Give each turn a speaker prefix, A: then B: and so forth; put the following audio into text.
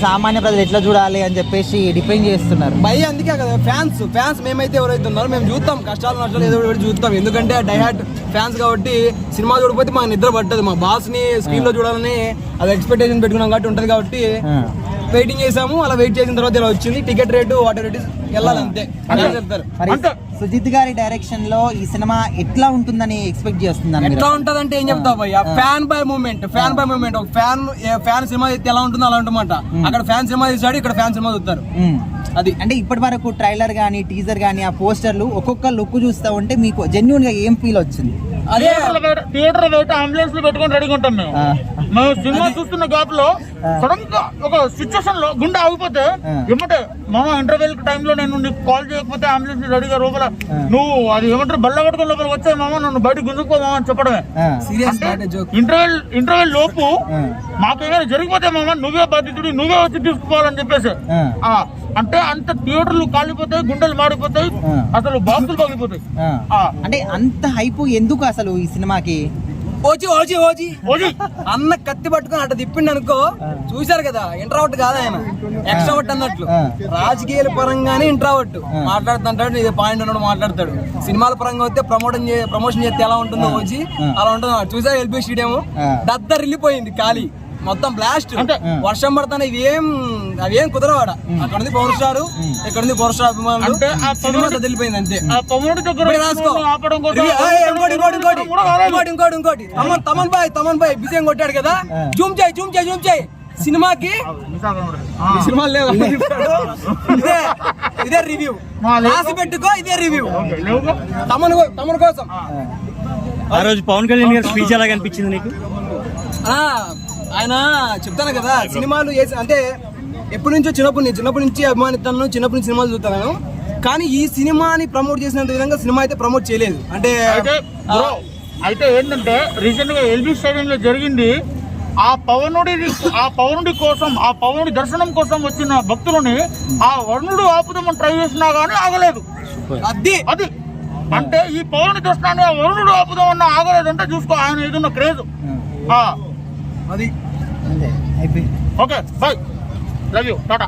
A: సామాన్య ప్రజలు ఎట్లా చూడాలి అని చెప్పేసి డిపెండ్ చేస్తున్నారు
B: భయ. అందుకే కదా ఫ్యాన్స్ మేమైతే ఎవరైతే ఉన్నారో మేము చూస్తాం, కష్టాలు నష్టాలు ఏదో ఒకటి చూస్తాం. ఎందుకంటే డైహార్ట్ ఫ్యాన్స్ కాబట్టి సినిమా చూడకపోతే మాకు నిద్ర పట్టదు. మా బాస్ ని స్క్రీన్ లో చూడాలని అది ఎక్స్పెక్టేషన్ పెట్టుకున్నాం కాబట్టి ఉంటది కాబట్టి వెయిటింగ్ చేసాము. అలా వెయిట్ చేసిన తర్వాత ఇలా వచ్చింది. టికెట్ రేటు వాటర్ రేటు వెళ్ళాలి అంతే చెప్తారు.
A: సుజిత్ గారి డైరెక్షన్ లో ఈ సినిమా ఎట్లా ఉంటుందని ఎక్స్పెక్ట్ చేస్తున్నాను.
B: ఎట్లా ఉంటది అంటే ఏం చెప్తావు భయ్య, ఫ్యాన్ బై మూమెంట్ ఒక ఫ్యాన్ సినిమా అయితే ఎలా ఉంటుందో అలా ఉంటుందన్నమాట. అక్కడ ఫ్యాన్ సినిమా తీసాడు, ఇక్కడ ఫ్యాన్ సినిమా చూస్తారు. అది
A: అంటే ఇప్పటి వరకు ట్రైలర్ గానీ టీజర్ గానీ ఆ పోస్టర్లు ఒక్కొక్క లుక్ చూస్తా ఉంటే మీకు జెన్యూన్ గా ఏం ఫీల్ వచ్చింది?
C: అదే థియేటర్ బయట అంబులెన్స్ పెట్టుకొని రెడీగా ఉంటాం మేము సినిమా చూస్తున్న గ్యాప్ లో సడన్ గా ఒక సిచ్యువేషన్ లో గుండె ఆగిపోతే ఏమంటే మామ ఇంటర్వెల్ టైంలో నేను నీకు కాల్ చేయకపోతే అంబులెన్స్ రెడీగా లోపల నువ్వు అది ఏమంటారు బల్ల పట్టుకుని లోపల వచ్చాయి మామ నన్ను బయట గుంజుకో మామ అని చెప్పడమే. ఇంటర్వెల్ లోపు మాకేమైనా జరిగిపోతే మామ నువ్వే బాధితుడి, నువ్వే వచ్చి తీసుకోవాలని చెప్పేసి అంటే అంత థియేటర్లు కాలిపోతాయి, గుండెలు మాడిపోతాయి, అసలు బాక్సులు పగిలిపోతాయి.
A: అంటే అంత హైప్ ఎందుకు అసలు ఈ సినిమాకి?
B: ఓజీ అన్న కత్తి పట్టుకుని అట్ట తిప్పిండి అనుకో. చూశారు కదా, ఇంట్రావర్ట్ కాదు ఆయన, ఎక్స్ట్రావర్ట్ అన్నట్లు. రాజకీయాల పరంగానే ఇంట్రావర్ట్ మాట్లాడుతుంటాడు, ఇది పాయింట్ అన్నాడు మాట్లాడతాడు. సినిమాల పరంగా వస్తే ప్రమోషన్ చేస్తే ఎలా ఉంటుందో ఓజీ అలా ఉంటుంది. చూసారు ఎల్బీ స్టేడియం దద్దరు వెళ్ళిపోయింది, ఖాళీ మొత్తం బ్లాస్ట్. వర్షం పడతానే అవేం కుదరవాడ. అక్కడ ఉంది పవర్ స్టార్, ఇక్కడ ఉంది పవర్ స్టార్ అభిమానులు, తెలిపోయింది అంతే. ఇంకోటి తమన్ బాయ్ బిజయం కొట్టాడు కదా, జూమ్ చేయి సినిమాకి. సినిమాలు లేవు, ఇదే రివ్యూ రాసి పెట్టుకో, ఇదే రివ్యూ తమన్ కోసం.
D: ఆ రోజు పవన్ కళ్యాణ్ గారి స్పీచ్ ఎలా కనిపించింది నీకు?
B: ఆయన చెప్తాను కదా, సినిమాలు అంటే ఎప్పటి నుంచో చిన్నప్పటి నుంచి అభిమానిస్తాను, చిన్నప్పటి నుంచి సినిమాలు చూస్తాను. కానీ ఈ సినిమాని ప్రమోట్ చేసినంత విధంగా సినిమా అయితే ప్రమోట్ చేయలేదు. అంటే
C: ఏంటంటే రీసెంట్ గా ఎల్బీ స్టేడియం లో జరిగింది. ఆ పవనుడి కోసం, ఆ పవనుడి దర్శనం కోసం వచ్చిన భక్తులని ఆ వరుణుడు ఆపుదామని ట్రై చేసినా గానీ ఆగలేదు. అది అంటే ఈ పవనుడి దర్శనాన్ని ఆ వరుణుడు ఆపుదామన్నా ఆగలేదు అంటే చూసుకో ఆయన ఏదన్నా క్రేజ్. అది okay, by, love you, Tata.